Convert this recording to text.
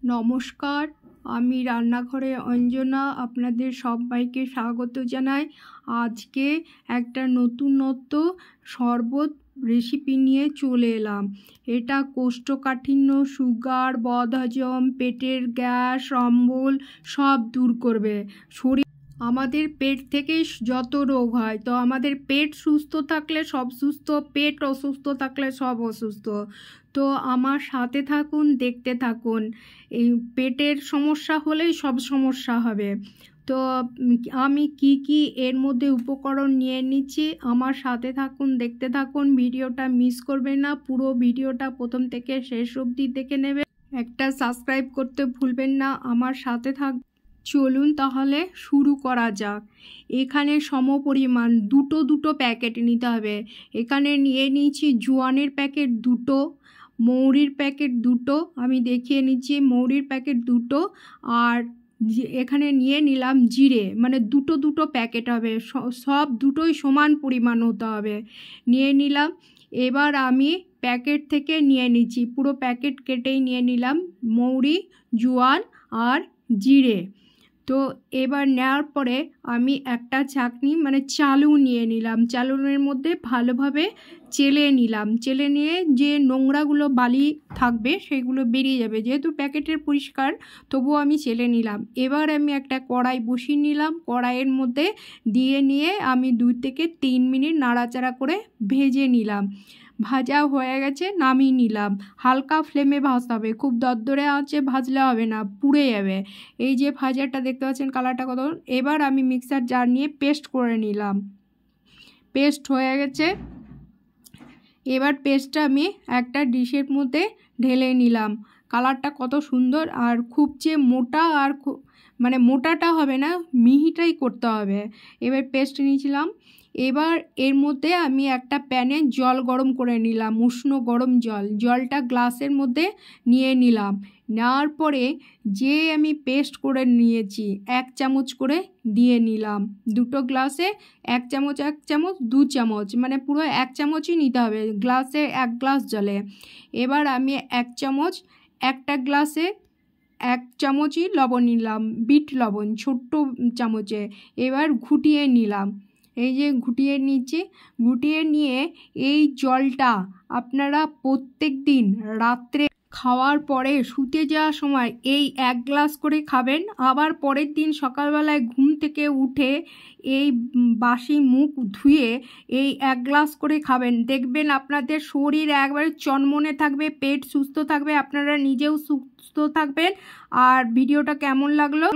নমস্কার, আমি রান্নাঘরে অঞ্জনা আপনাদের সবাইকে স্বাগত জানাই। আজকে একটা নতুনত্ব শরবত রেসিপি নিয়ে চলে এলাম। এটা কোষ্ঠকাঠিন্য, সুগার, বদহজম, পেটের গ্যাস, অম্বল সব দূর করবে। আমাদের পেট থেকে যত রোগ হয়, তো আমাদের পেট সুস্থ থাকলে সব সুস্থ, পেট অসুস্থ থাকলে সব অসুস্থ। তো আমার সাথে থাকুন, দেখতে থাকুন। এই পেটের সমস্যা হলেই সব সমস্যা হবে। তো আমি কি এর মধ্যে উপকরণ নিয়ে নিচ্ছি, আমার সাথে থাকুন, দেখতে থাকুন। ভিডিওটা মিস করবেন না, পুরো ভিডিওটা প্রথম থেকে শেষ অবধি দেখে নেবেন। একটা সাবস্ক্রাইব করতে ভুলবেন না, আমার সাথে থাক। চলুন তাহলে শুরু করা যাক। এখানে সমপরিমাণ দুটো প্যাকেট নিতে হবে। এখানে নিয়ে নিয়েছি জোয়ানের প্যাকেট 2, মৌরির প্যাকেট 2, আমি দেখিয়ে নিচ্ছি মৌরির প্যাকেট 2, আর এখানে নিয়ে নিলাম জিরে, মানে দুটো প্যাকেট হবে, সব দুটোই সমান পরিমাণ হতে হবে। নিয়ে নিলাম। এবার আমি প্যাকেট থেকে নিয়ে নিচ্ছি, পুরো প্যাকেট কেটেই নিয়ে নিলাম মৌরি, জোয়ান আর জিরে। তো এবার নেওয়ার পরে আমি একটা চাকনি মানে চালু নিয়ে নিলাম। চালুনের মধ্যে ভালোভাবে চেলে নিলাম। চেলে নিয়ে যে নোংরাগুলো বালি থাকবে সেগুলো বেরিয়ে যাবে, যেহেতু প্যাকেটের পরিষ্কার তবুও আমি চেলে নিলাম। এবার আমি একটা কড়াই বসিয়ে নিলাম। কড়াইয়ের মধ্যে দিয়ে নিয়ে আমি 2 থেকে 3 মিনিট নাড়াচাড়া করে ভেজে নিলাম। ভাজা হয়ে গেছে, নামিয়ে নিলাম। হালকা ফ্লেমে ভাজতে হবে, খুব দরদরে আঁচে ভাজলে হবে না, পুড়ে যাবে। এই যে ভাজাটা দেখতে পাচ্ছেন কালারটা কত। এবার আমি মিক্সার জার নিয়ে পেস্ট করে নিলাম। পেস্ট হয়ে গেছে। এবার পেস্টটা আমি একটা ডিশের মধ্যে ঢেলে নিলাম। কালারটা কত সুন্দর, আর খুব যে মোটা আর মানে মোটাটা হবে না, মিহিটাই করতে হবে। এবার পেস্ট নিয়েছিলাম। এবার এর মধ্যে আমি একটা প্যানে জল গরম করে নিলাম, উষ্ণ গরম জলটা গ্লাসের মধ্যে নিয়ে নিলাম। নেওয়ার পরে যে আমি পেস্ট করে নিয়েছি 1 চামচ করে দিয়ে নিলাম। 2 গ্লাসে 1 চামচ 2 চামচ, মানে পুরো 1 চামচই নিতে হবে গ্লাসে 1 গ্লাস জলে। এবার আমি 1 চামচ, একটা গ্লাসে 1 চামচই লবণ নিলাম, বিট লবণ ছোট্ট চামচে। এবার ঘুটিয়ে নিলাম। এই যে ঘুটিয়ে নিচ্ছি। ঘুটিয়ে নিয়ে এই জলটা আপনারা প্রত্যেক দিন রাত্রে খাওয়ার পরে শুতে যাওয়ার সময় এই 1 গ্লাস করে খাবেন। আবার পরের দিন সকালবেলায় ঘুম থেকে উঠে এই বাসি মুখ ধুয়ে এই 1 গ্লাস করে খাবেন। দেখবেন আপনাদের শরীর একবারে চনমনে থাকবে, পেট সুস্থ থাকবে, আপনারা নিজেও সুস্থ থাকবেন। আর ভিডিওটা কেমন লাগলো